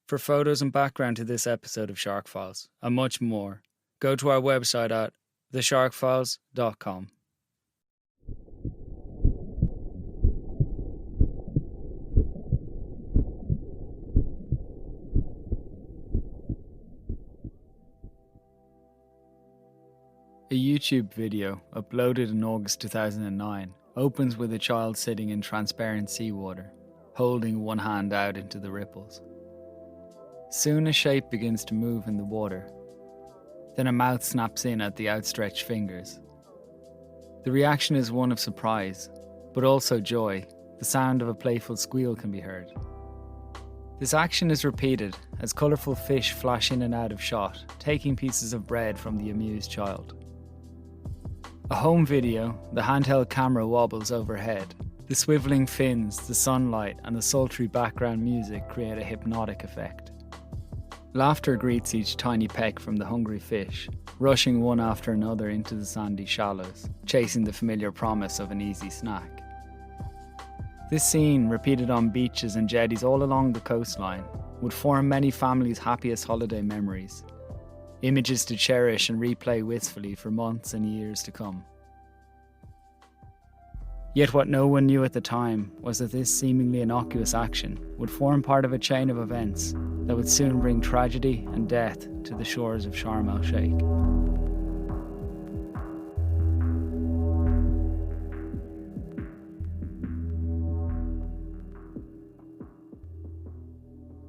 For photos and background to this episode of Shark Files, and much more, go to our website at thesharkfiles.com. A YouTube video uploaded in August 2009 opens with a child sitting in transparent seawater, holding one hand out into the ripples. Soon a shape begins to move in the water. Then a mouth snaps in at the outstretched fingers. The reaction is one of surprise, but also joy. The sound of a playful squeal can be heard. This action is repeated as colourful fish flash in and out of shot, taking pieces of bread from the amused child. A home video, the handheld camera wobbles overhead. The swivelling fins, the sunlight, and the sultry background music create a hypnotic effect. Laughter greets each tiny peck from the hungry fish, rushing one after another into the sandy shallows, chasing the familiar promise of an easy snack. This scene, repeated on beaches and jetties all along the coastline, would form many families' happiest holiday memories. Images to cherish and replay wistfully for months and years to come. Yet what no one knew at the time was that this seemingly innocuous action would form part of a chain of events that would soon bring tragedy and death to the shores of Sharm El-Sheikh.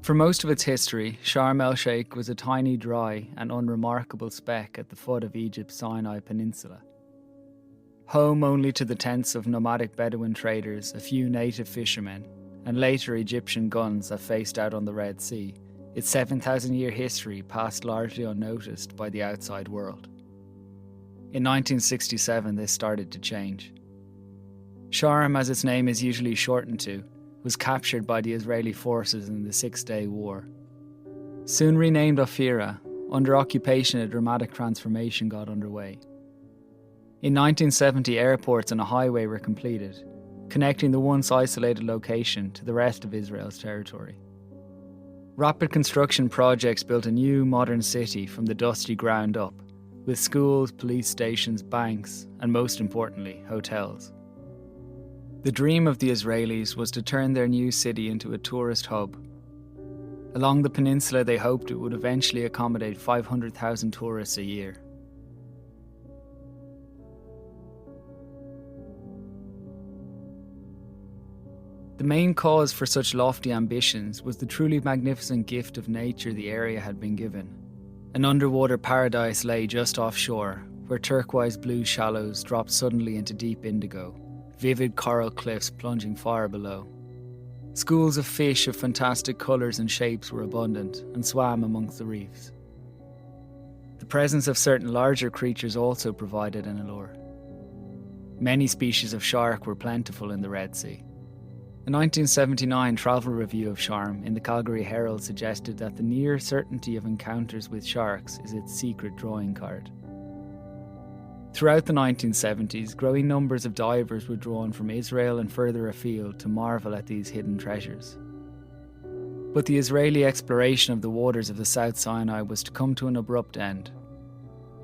For most of its history, Sharm El-Sheikh was a tiny, dry and unremarkable speck at the foot of Egypt's Sinai Peninsula. Home only to the tents of nomadic Bedouin traders, a few native fishermen, and later Egyptian guns that faced out on the Red Sea, its 7,000-year history passed largely unnoticed by the outside world. In 1967, this started to change. Sharm, as its name is usually shortened to, was captured by the Israeli forces in the Six-Day War. Soon renamed Ophira, under occupation a dramatic transformation got underway. In 1970, airports and a highway were completed, connecting the once isolated location to the rest of Israel's territory. Rapid construction projects built a new, modern city from the dusty ground up, with schools, police stations, banks, and most importantly, hotels. The dream of the Israelis was to turn their new city into a tourist hub. Along the peninsula, they hoped it would eventually accommodate 500,000 tourists a year. The main cause for such lofty ambitions was the truly magnificent gift of nature the area had been given. An underwater paradise lay just offshore, where turquoise blue shallows dropped suddenly into deep indigo, vivid coral cliffs plunging far below. Schools of fish of fantastic colours and shapes were abundant and swam amongst the reefs. The presence of certain larger creatures also provided an allure. Many species of shark were plentiful in the Red Sea. A 1979 travel review of Sharm in the Calgary Herald suggested that the near certainty of encounters with sharks is its secret drawing card. Throughout the 1970s, growing numbers of divers were drawn from Israel and further afield to marvel at these hidden treasures. But the Israeli exploration of the waters of the South Sinai was to come to an abrupt end.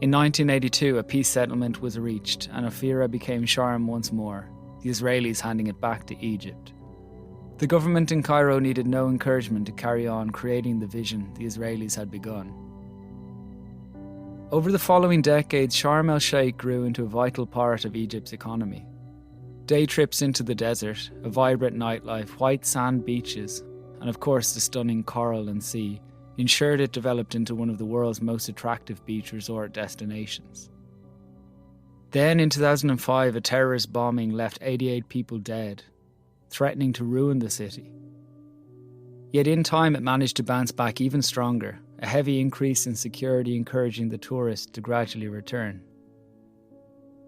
In 1982, a peace settlement was reached and Ophira became Sharm once more, the Israelis handing it back to Egypt. The government in Cairo needed no encouragement to carry on creating the vision the Israelis had begun. Over the following decades, Sharm El-Sheikh grew into a vital part of Egypt's economy. Day trips into the desert, a vibrant nightlife, white sand beaches, and of course the stunning coral and sea ensured it developed into one of the world's most attractive beach resort destinations. Then in 2005, a terrorist bombing left 88 people dead, threatening to ruin the city. Yet in time it managed to bounce back even stronger, a heavy increase in security encouraging the tourists to gradually return.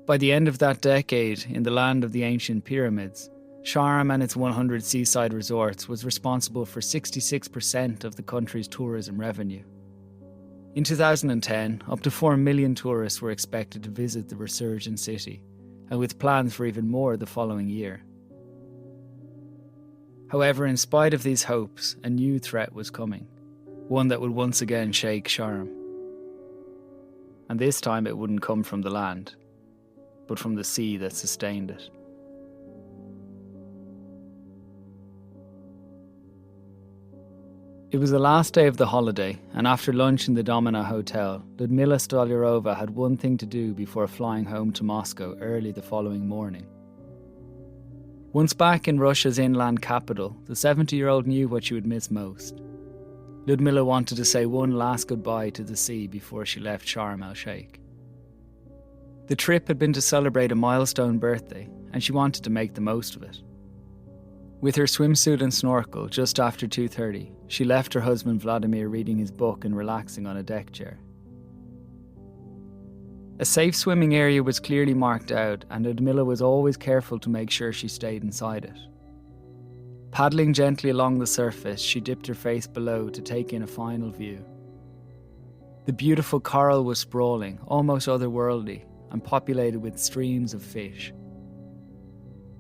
By the end of that decade, in the land of the ancient pyramids, Sharm and its 100 seaside resorts was responsible for 66% of the country's tourism revenue. In 2010, up to 4 million tourists were expected to visit the resurgent city, and with plans for even more the following year. However, in spite of these hopes, a new threat was coming. one that would once again shake Sharm. And this time it wouldn't come from the land, but from the sea that sustained it. It was the last day of the holiday, and after lunch in the Domina Hotel, Ludmila Stolyarova had one thing to do before flying home to Moscow early the following morning. Once back in Russia's inland capital, the 70-year-old knew what she would miss most. Ludmila wanted to say one last goodbye to the sea before she left Sharm El-Sheikh. The trip had been to celebrate a milestone birthday, and she wanted to make the most of it. With her swimsuit and snorkel just after 2:30, she left her husband Vladimir reading his book and relaxing on a deck chair. A safe swimming area was clearly marked out, and Ludmila was always careful to make sure she stayed inside it. Paddling gently along the surface, she dipped her face below to take in a final view. The beautiful coral was sprawling, almost otherworldly, and populated with streams of fish.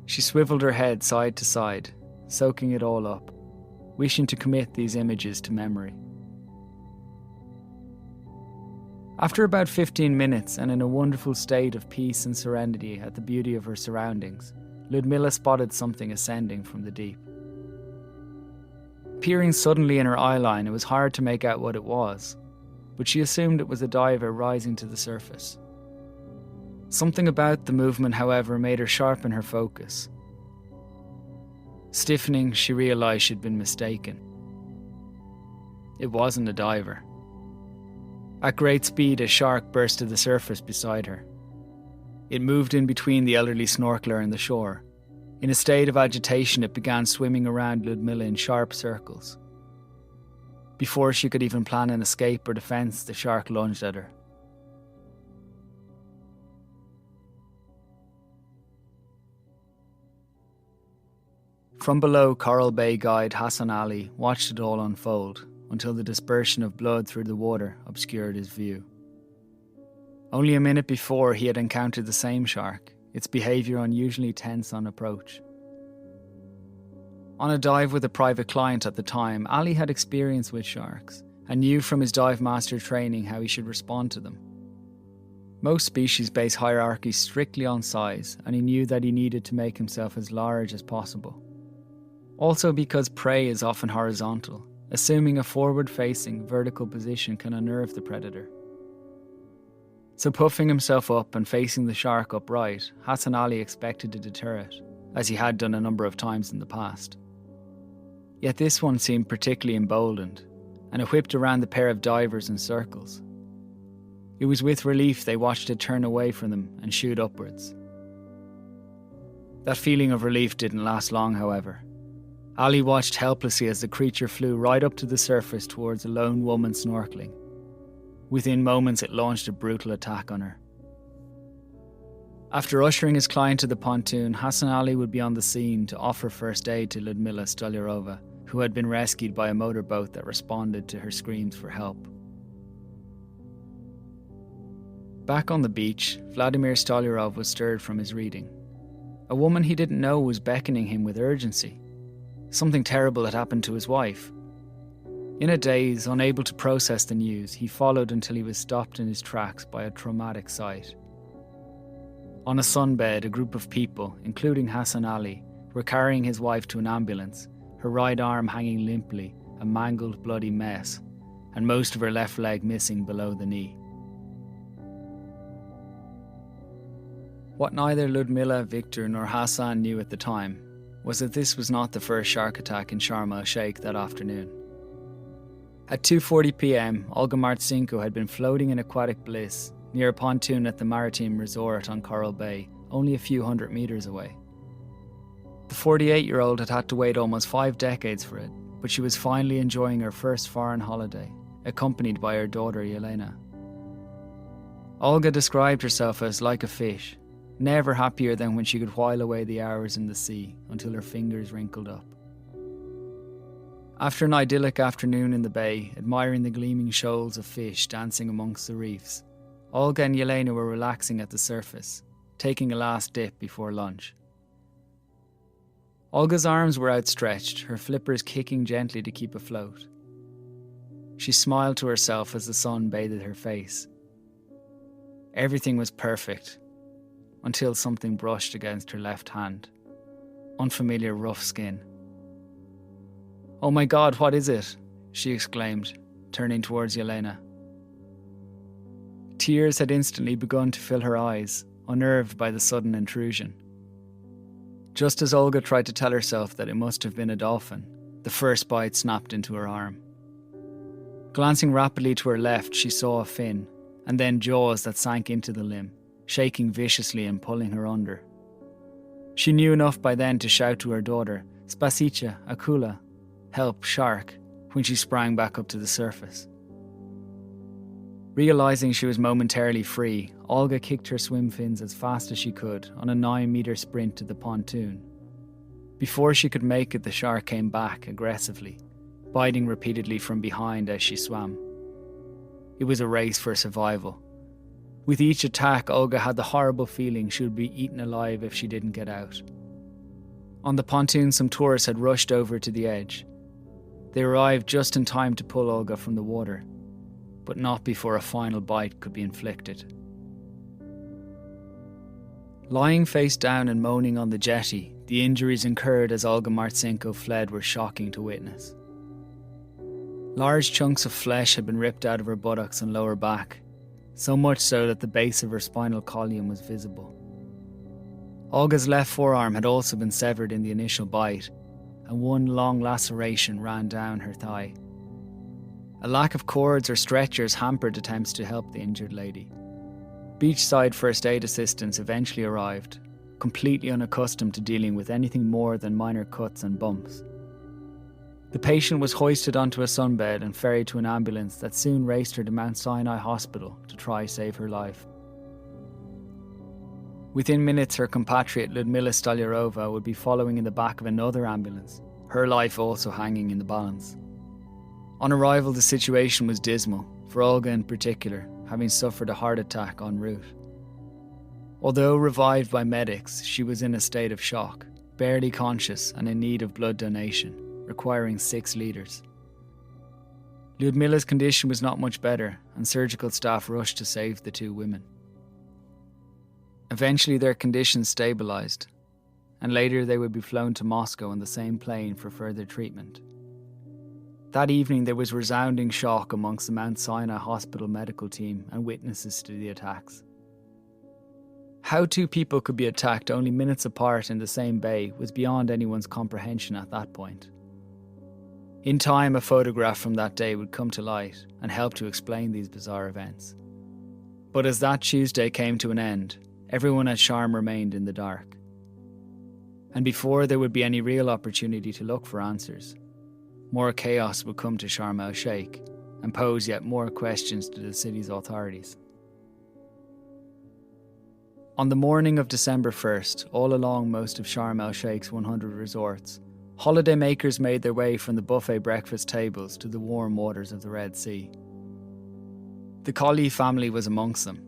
She swiveled her head side to side, soaking it all up, wishing to commit these images to memory. After about 15 minutes and in a wonderful state of peace and serenity at the beauty of her surroundings, Ludmila spotted something ascending from the deep. Appearing suddenly in her eyeline, it was hard to make out what it was, but she assumed it was a diver rising to the surface. Something about the movement, however, made her sharpen her focus. Stiffening, she realised she'd been mistaken. It wasn't a diver. At great speed, a shark burst to the surface beside her. It moved in between the elderly snorkeler and the shore. In a state of agitation, it began swimming around Ludmila in sharp circles. Before she could even plan an escape or defence, the shark lunged at her. From below, Coral Bay guide Hassan Ali watched it all unfold until the dispersion of blood through the water obscured his view. Only a minute before, he had encountered the same shark, its behaviour unusually tense on approach. On a dive with a private client at the time, Ali had experience with sharks and knew from his dive master training how he should respond to them. Most species base hierarchies strictly on size, and he knew that he needed to make himself as large as possible. Also because prey is often horizontal, assuming a forward-facing, vertical position can unnerve the predator. So puffing himself up and facing the shark upright, Hassan Ali expected to deter it, as he had done a number of times in the past. Yet this one seemed particularly emboldened, and it whipped around the pair of divers in circles. It was with relief they watched it turn away from them and shoot upwards. That feeling of relief didn't last long, however. Ali watched helplessly as the creature flew right up to the surface towards a lone woman snorkeling. Within moments, it launched a brutal attack on her. After ushering his client to the pontoon, Hassan Ali would be on the scene to offer first aid to Ludmila Stolyarova, who had been rescued by a motorboat that responded to her screams for help. Back on the beach, Vladimir Stolyarov was stirred from his reading. A woman he didn't know was beckoning him with urgency. Something terrible had happened to his wife. In a daze, unable to process the news, he followed until he was stopped in his tracks by a traumatic sight. On a sunbed, a group of people, including Hassan Ali, were carrying his wife to an ambulance, her right arm hanging limply, a mangled, bloody mess, and most of her left leg missing below the knee. What neither Ludmila, Victor, nor Hassan knew at the time was that this was not the first shark attack in Sharm El-Sheikh that afternoon. At 2:40 p.m, Olga Martsenko had been floating in aquatic bliss near a pontoon at the Maritime Resort on Coral Bay, only a few hundred metres away. The 48-year-old had had to wait almost 5 decades for it, but she was finally enjoying her first foreign holiday, accompanied by her daughter Yelena. Olga described herself as like a fish, never happier than when she could while away the hours in the sea until her fingers wrinkled up. After an idyllic afternoon in the bay, admiring the gleaming shoals of fish dancing amongst the reefs, Olga and Yelena were relaxing at the surface, taking a last dip before lunch. Olga's arms were outstretched, her flippers kicking gently to keep afloat. She smiled to herself as the sun bathed her face. Everything was perfect, until something brushed against her left hand. Unfamiliar rough skin. "Oh my God, what is it?" she exclaimed, turning towards Yelena. Tears had instantly begun to fill her eyes, unnerved by the sudden intrusion. Just as Olga tried to tell herself that it must have been a dolphin, the first bite snapped into her arm. Glancing rapidly to her left, she saw a fin, and then jaws that sank into the limb, shaking viciously and pulling her under. She knew enough by then to shout to her daughter, "Spasicha, akula," help, shark, when she sprang back up to the surface. Realising she was momentarily free, Olga kicked her swim fins as fast as she could on a 9-metre sprint to the pontoon. Before she could make it, the shark came back aggressively, biting repeatedly from behind as she swam. It was a race for survival. With each attack, Olga had the horrible feeling she would be eaten alive if she didn't get out. On the pontoon, some tourists had rushed over to the edge. They arrived just in time to pull Olga from the water, but not before a final bite could be inflicted. Lying face down and moaning on the jetty, the injuries incurred as Olga Martsenko fled were shocking to witness. Large chunks of flesh had been ripped out of her buttocks and lower back, so much so that the base of her spinal column was visible. Olga's left forearm had also been severed in the initial bite, and one long laceration ran down her thigh. A lack of cords or stretchers hampered attempts to help the injured lady. Beachside first aid assistants eventually arrived, completely unaccustomed to dealing with anything more than minor cuts and bumps. The patient was hoisted onto a sunbed and ferried to an ambulance that soon raced her to Mount Sinai Hospital to try save her life. Within minutes, her compatriot Lyudmila Stolyarova would be following in the back of another ambulance, her life also hanging in the balance. On arrival, the situation was dismal, for Olga in particular, having suffered a heart attack en route. Although revived by medics, she was in a state of shock, barely conscious and in need of blood donation, requiring 6 litres. Lyudmila's condition was not much better, and surgical staff rushed to save the 2 women. Eventually their conditions stabilised, and later they would be flown to Moscow on the same plane for further treatment. That evening there was resounding shock amongst the Mount Sinai Hospital medical team and witnesses to the attacks. How 2 people could be attacked only minutes apart in the same bay was beyond anyone's comprehension at that point. In time, a photograph from that day would come to light and help to explain these bizarre events. But as that Tuesday came to an end, everyone at Sharm remained in the dark. And before there would be any real opportunity to look for answers, more chaos would come to Sharm El-Sheikh and pose yet more questions to the city's authorities. On the morning of December 1st, all along most of Sharm El-Sheikh's 100 resorts, holidaymakers made their way from the buffet breakfast tables to the warm waters of the Red Sea. The Colley family was amongst them.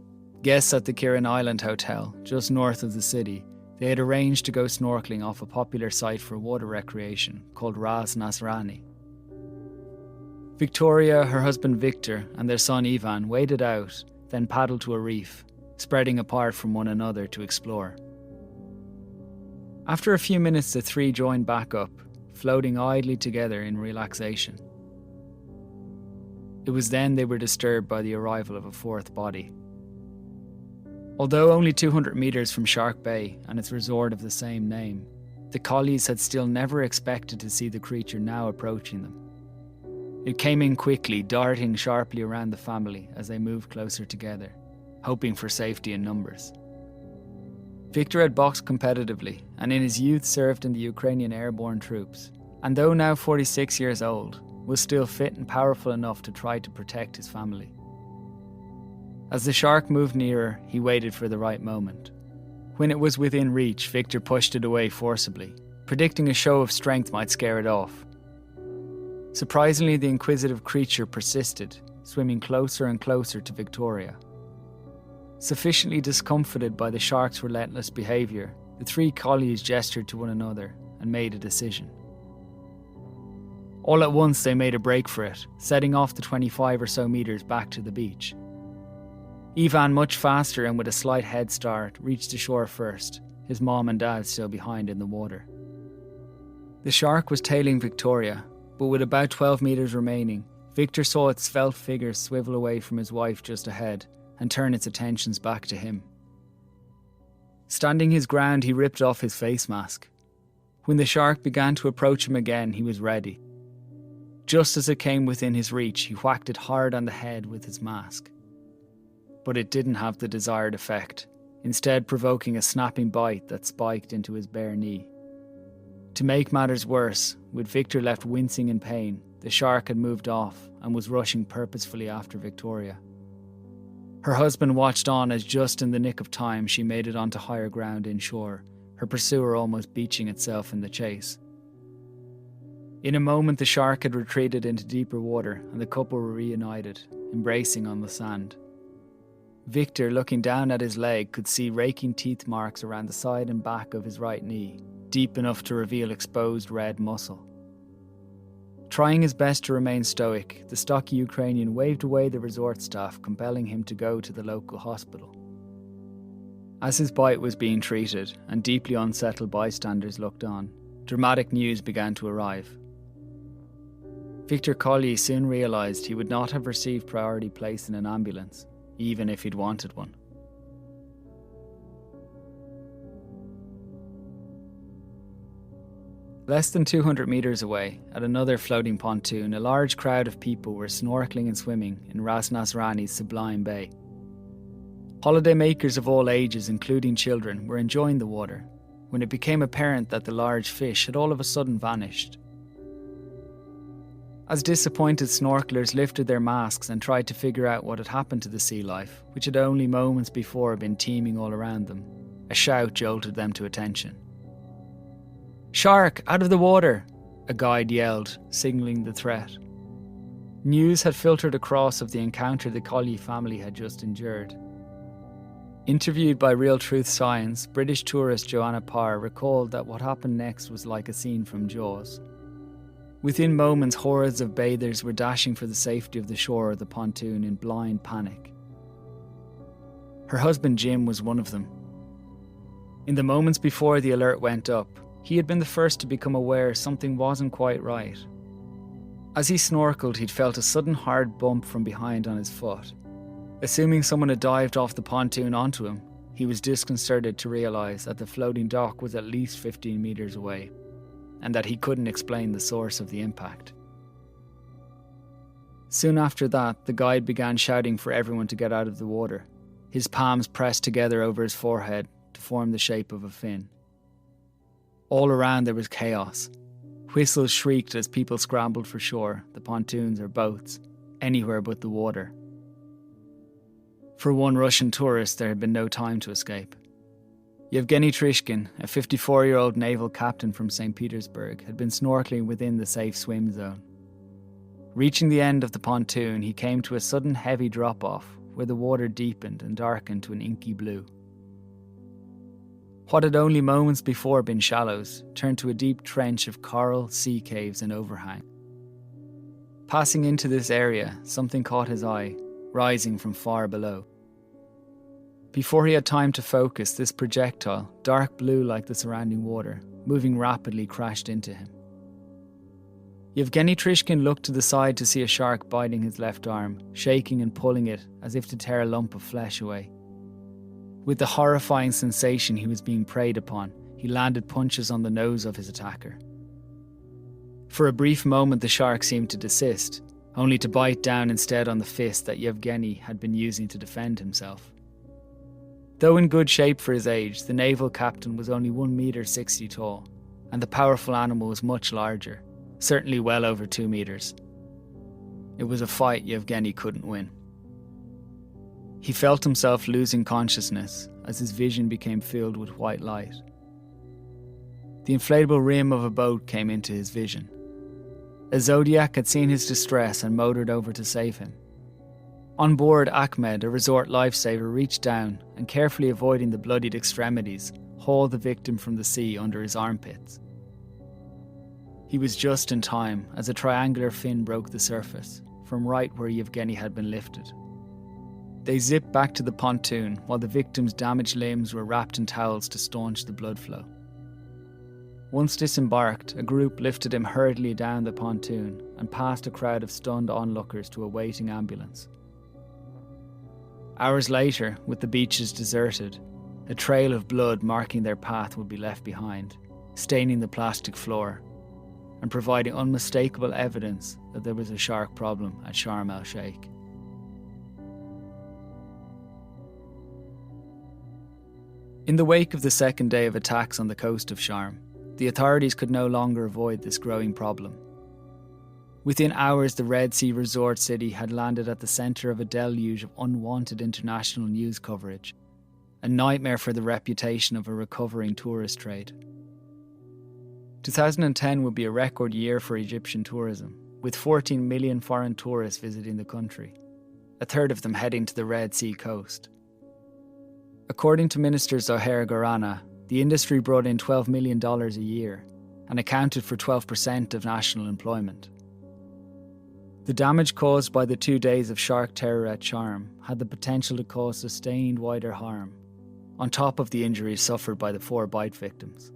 Guests at the Kirin Island Hotel, just north of the city, they had arranged to go snorkeling off a popular site for water recreation called Ras Nasrani. Victoria, her husband Victor, and their son Ivan waded out, then paddled to a reef, spreading apart from one another to explore. After a few minutes, the 3 joined back up, floating idly together in relaxation. It was then they were disturbed by the arrival of a 4th body. Although only 200 metres from Shark Bay and its resort of the same name, the Colleys had still never expected to see the creature now approaching them. It came in quickly, darting sharply around the family as they moved closer together, hoping for safety in numbers. Victor had boxed competitively and in his youth served in the Ukrainian airborne troops, and though now 46 years old, was still fit and powerful enough to try to protect his family. As the shark moved nearer, he waited for the right moment. When it was within reach, Victor pushed it away forcibly, predicting a show of strength might scare it off. Surprisingly, the inquisitive creature persisted, swimming closer and closer to Victoria. Sufficiently discomfited by the shark's relentless behaviour, the 3 collies gestured to one another and made a decision. All at once they made a break for it, setting off the 25 or so metres back to the beach. Ivan, much faster and with a slight head start, reached the shore first, his mom and dad still behind in the water. The shark was tailing Victoria, but with about 12 metres remaining, Victor saw its svelte figure swivel away from his wife just ahead and turn its attentions back to him. Standing his ground, he ripped off his face mask. When the shark began to approach him again, he was ready. Just as it came within his reach, he whacked it hard on the head with his mask. But it didn't have the desired effect, instead provoking a snapping bite that spiked into his bare knee. To make matters worse, with Victor left wincing in pain, the shark had moved off and was rushing purposefully after Victoria. Her husband watched on as just in the nick of time she made it onto higher ground inshore, her pursuer almost beaching itself in the chase. In a moment the shark had retreated into deeper water and the couple were reunited, embracing on the sand. Victor, looking down at his leg, could see raking teeth marks around the side and back of his right knee, deep enough to reveal exposed red muscle. Trying his best to remain stoic, the stocky Ukrainian waved away the resort staff, compelling him to go to the local hospital. As his bite was being treated and deeply unsettled bystanders looked on, dramatic news began to arrive. Victor Collier soon realised he would not have received priority place in an ambulance, even if he'd wanted one. Less than 200 metres away, at another floating pontoon, a large crowd of people were snorkelling and swimming in Ras Nasrani's sublime bay. Holidaymakers of all ages, including children, were enjoying the water, when it became apparent that the large fish had all of a sudden vanished. As disappointed snorkelers lifted their masks and tried to figure out what had happened to the sea life, which had only moments before been teeming all around them, a shout jolted them to attention. "Shark, out of the water!" a guide yelled, signalling the threat. News had filtered across of the encounter the Collier family had just endured. Interviewed by Real Truth Science, British tourist Joanna Parr recalled that what happened next was like a scene from Jaws. Within moments, hordes of bathers were dashing for the safety of the shore of the pontoon in blind panic. Her husband Jim was one of them. In the moments before the alert went up, he had been the first to become aware something wasn't quite right. As he snorkeled, he'd felt a sudden hard bump from behind on his foot. Assuming someone had dived off the pontoon onto him, he was disconcerted to realise that the floating dock was at least 15 metres away, and that he couldn't explain the source of the impact. Soon after that, the guide began shouting for everyone to get out of the water, his palms pressed together over his forehead to form the shape of a fin. All around there was chaos. Whistles shrieked as people scrambled for shore, the pontoons or boats, anywhere but the water. For one Russian tourist, there had been no time to escape. Yevgeny Trishkin, a 54-year-old naval captain from St. Petersburg, had been snorkeling within the safe swim zone. Reaching the end of the pontoon, he came to a sudden heavy drop-off where the water deepened and darkened to an inky blue. What had only moments before been shallows turned to a deep trench of coral, sea caves and overhang. Passing into this area, something caught his eye, rising from far below. Before he had time to focus, this projectile, dark blue like the surrounding water, moving rapidly, crashed into him. Yevgeny Trishkin looked to the side to see a shark biting his left arm, shaking and pulling it as if to tear a lump of flesh away. With the horrifying sensation he was being preyed upon, he landed punches on the nose of his attacker. For a brief moment the shark seemed to desist, only to bite down instead on the fist that Yevgeny had been using to defend himself. Though in good shape for his age, the naval captain was only 1.60 meters tall, and the powerful animal was much larger, certainly well over 2 meters. It was a fight Yevgeny couldn't win. He felt himself losing consciousness as his vision became filled with white light. The inflatable rim of a boat came into his vision. A Zodiac had seen his distress and motored over to save him. On board, Ahmed, a resort lifesaver, reached down and, carefully avoiding the bloodied extremities, hauled the victim from the sea under his armpits. He was just in time as a triangular fin broke the surface, from right where Yevgeny had been lifted. They zipped back to the pontoon while the victim's damaged limbs were wrapped in towels to staunch the blood flow. Once disembarked, a group lifted him hurriedly down the pontoon and past a crowd of stunned onlookers to a waiting ambulance. Hours later, with the beaches deserted, a trail of blood marking their path would be left behind, staining the plastic floor and providing unmistakable evidence that there was a shark problem at Sharm El-Sheikh. In the wake of the second day of attacks on the coast of Sharm, the authorities could no longer avoid this growing problem. Within hours, the Red Sea resort city had landed at the centre of a deluge of unwanted international news coverage, a nightmare for the reputation of a recovering tourist trade. 2010 would be a record year for Egyptian tourism, with 14 million foreign tourists visiting the country, a third of them heading to the Red Sea coast. According to Minister Zohair Garana, the industry brought in $12 million a year and accounted for 12% of national employment. The damage caused by the 2 days of shark terror at Sharm had the potential to cause sustained wider harm, on top of the injuries suffered by the 4 bite victims.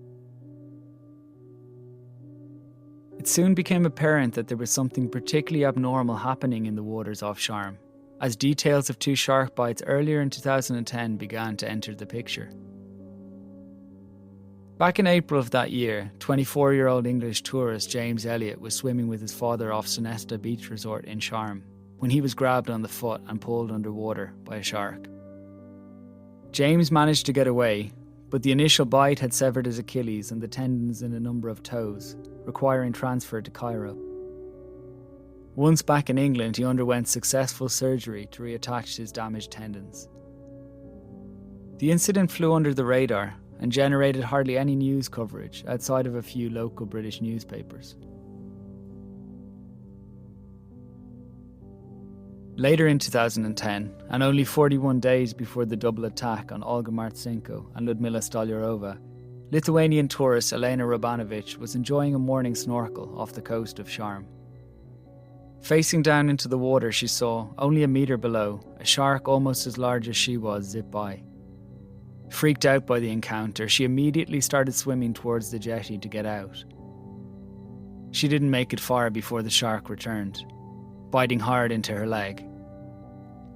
It soon became apparent that there was something particularly abnormal happening in the waters off Sharm, as details of 2 shark bites earlier in 2010 began to enter the picture. Back in April of that year, 24-year-old English tourist James Elliott was swimming with his father off Sonesta Beach Resort in Sharm when he was grabbed on the foot and pulled underwater by a shark. James managed to get away, but the initial bite had severed his Achilles and the tendons in a number of toes, requiring transfer to Cairo. Once back in England, he underwent successful surgery to reattach his damaged tendons. The incident flew under the radar and generated hardly any news coverage outside of a few local British newspapers. Later in 2010, and only 41 days before the double attack on Olga Martsenko and Ludmila Stolyarova, Lithuanian tourist Elena Rabanovich was enjoying a morning snorkel off the coast of Sharm. Facing down into the water, she saw, only a metre below, a shark almost as large as she was zip by. Freaked out by the encounter, she immediately started swimming towards the jetty to get out. She didn't make it far before the shark returned, biting hard into her leg.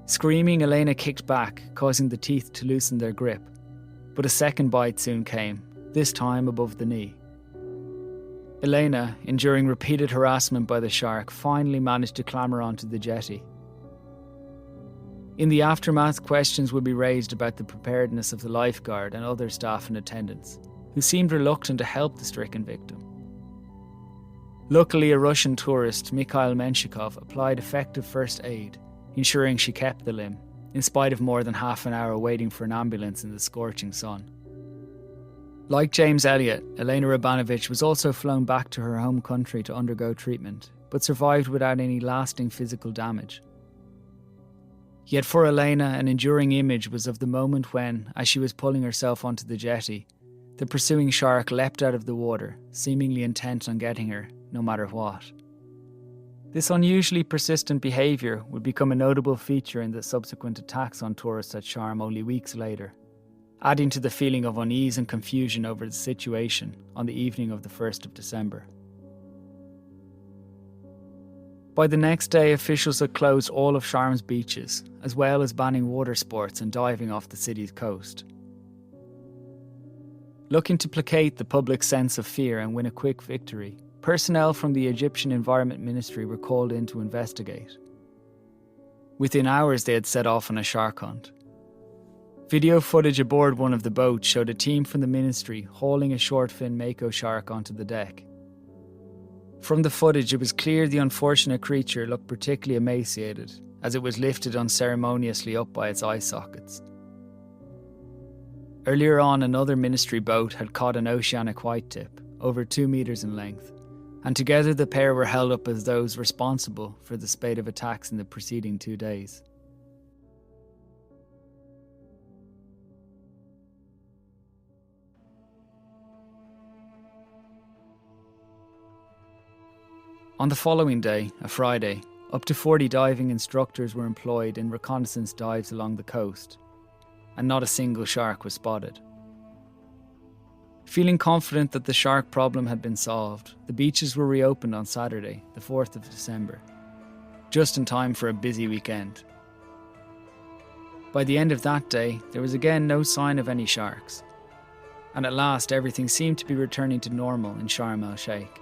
Screaming, Elena kicked back, causing the teeth to loosen their grip, but a second bite soon came, this time above the knee. Elena, enduring repeated harassment by the shark, finally managed to clamber onto the jetty. In the aftermath, questions would be raised about the preparedness of the lifeguard and other staff in attendance, who seemed reluctant to help the stricken victim. Luckily, a Russian tourist, Mikhail Menshikov, applied effective first aid, ensuring she kept the limb, in spite of more than half an hour waiting for an ambulance in the scorching sun. Like James Elliott, Elena Rabanovich was also flown back to her home country to undergo treatment, but survived without any lasting physical damage. Yet for Elena, an enduring image was of the moment when, as she was pulling herself onto the jetty, the pursuing shark leapt out of the water, seemingly intent on getting her, no matter what. This unusually persistent behaviour would become a notable feature in the subsequent attacks on tourists at Sharm only weeks later, adding to the feeling of unease and confusion over the situation on the evening of the 1st of December. By the next day, officials had closed all of Sharm's beaches, as well as banning water sports and diving off the city's coast. Looking to placate the public's sense of fear and win a quick victory, personnel from the Egyptian Environment Ministry were called in to investigate. Within hours, they had set off on a shark hunt. Video footage aboard one of the boats showed a team from the ministry hauling a short-fin mako shark onto the deck. From the footage, it was clear the unfortunate creature looked particularly emaciated as it was lifted unceremoniously up by its eye sockets. Earlier on, another ministry boat had caught an oceanic whitetip, over 2 meters in length, and together the pair were held up as those responsible for the spate of attacks in the preceding 2 days. On the following day, a Friday, up to 40 diving instructors were employed in reconnaissance dives along the coast, and not a single shark was spotted. Feeling confident that the shark problem had been solved, the beaches were reopened on Saturday, the 4th of December, just in time for a busy weekend. By the end of that day, there was again no sign of any sharks, and at last everything seemed to be returning to normal in Sharm El-Sheikh.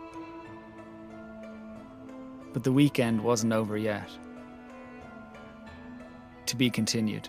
But the weekend wasn't over yet. To be continued.